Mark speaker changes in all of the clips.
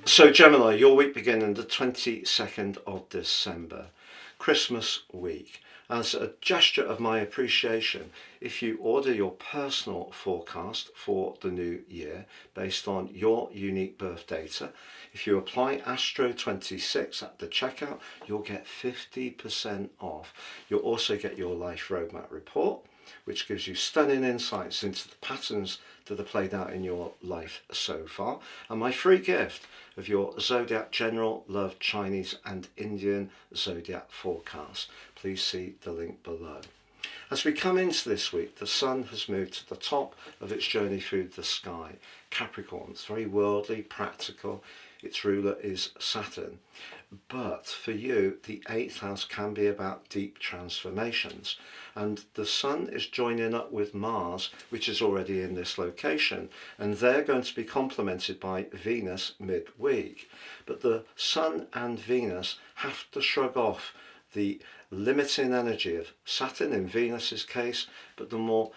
Speaker 1: So Gemini, your week beginning the 22nd of December, Christmas week. As a gesture of my appreciation, if you order your personal forecast for the new year based on your unique birth data, if you apply Astro26 at the checkout, you'll get 50% off. You'll also get your life roadmap report, which gives you stunning insights into the patterns that are played out in your life so far, and my free gift of your Zodiac General, Love, Chinese and Indian Zodiac forecast. Please see the link below. As we come into this week, the sun has moved to the top of its journey through the sky. Capricorn, it's very worldly, practical. Its ruler is Saturn. But for you, the 8th house can be about deep transformations. And the sun is joining up with Mars, which is already in this location. And they're going to be complemented by Venus midweek. But the sun and Venus have to shrug off the limiting energy of Saturn in Venus's case, but the more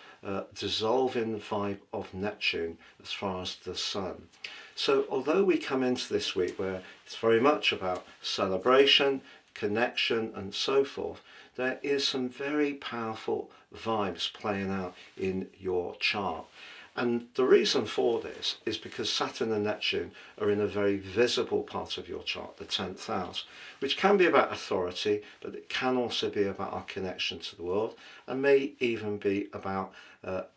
Speaker 1: dissolving vibe of Neptune as far as the sun. So although we come into this week where it's very much about celebration, connection and so forth, there is some very powerful vibes playing out in your chart. And the reason for this is because Saturn and Neptune are in a very visible part of your chart, the 10th house, which can be about authority, but it can also be about our connection to the world and may even be about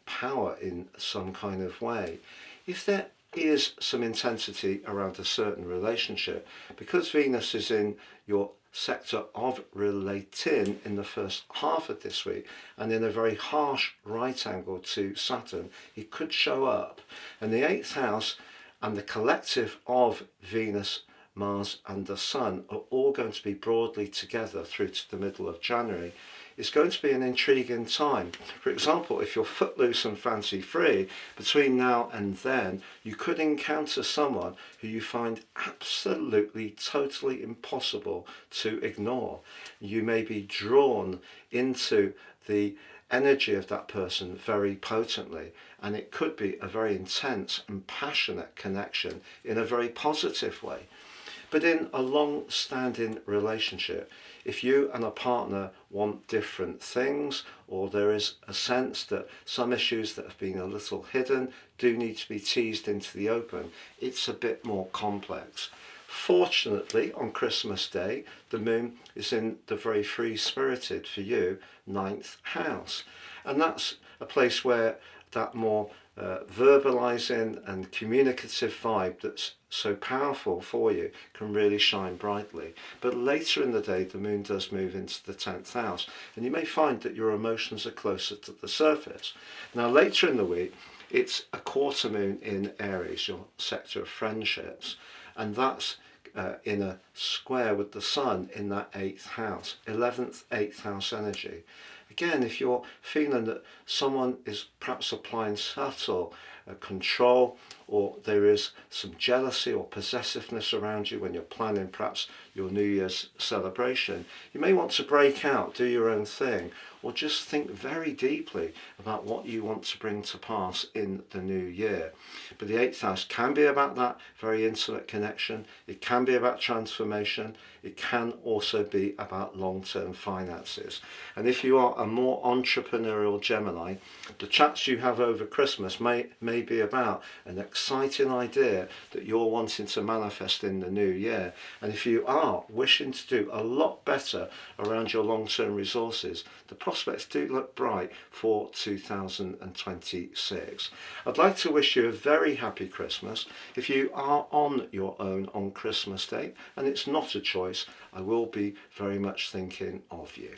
Speaker 1: power in some kind of way. If there is some intensity around a certain relationship, because Venus is in your sector of relating in the first half of this week and in a very harsh right angle to Saturn, it could show up. And the 8th house and the collective of Venus, Mars and the Sun are all going to be broadly together through to the middle of January. It's going to be an intriguing time. For example, if you're footloose and fancy free, between now and then, you could encounter someone who you find absolutely, totally impossible to ignore. You may be drawn into the energy of that person very potently, and it could be a very intense and passionate connection in a very positive way. But in a long-standing relationship, if you and a partner want different things, or there is a sense that some issues that have been a little hidden do need to be teased into the open, it's a bit more complex. Fortunately, on Christmas Day, the moon is in the very free-spirited, for you, 9th house. And that's a place where that more verbalizing and communicative vibe that's so powerful for you can really shine brightly. But later in the day, the moon does move into the 10th house, and you may find that your emotions are closer to the surface. Now, later in the week, it's a quarter moon in Aries, your sector of friendships, and that's in a square with the sun in that 8th house, 11th, 8th house energy. Again, if you're feeling that someone is perhaps applying subtle control, or there is some jealousy or possessiveness around you when you're planning perhaps your New Year's celebration, you may want to break out, do your own thing, or just think very deeply about what you want to bring to pass in the new year. But the 8th house can be about that very intimate connection. It can be about transformation. It can also be about long-term finances. And if you are a more entrepreneurial Gemini, the chats you have over Christmas may be about an exciting idea that you're wanting to manifest in the new year. And if you are wishing to do a lot better around your long-term resources, the prospects do look bright for 2026. I'd like to wish you a very happy Christmas. If you are on your own on Christmas Day and it's not a choice, I will be very much thinking of you.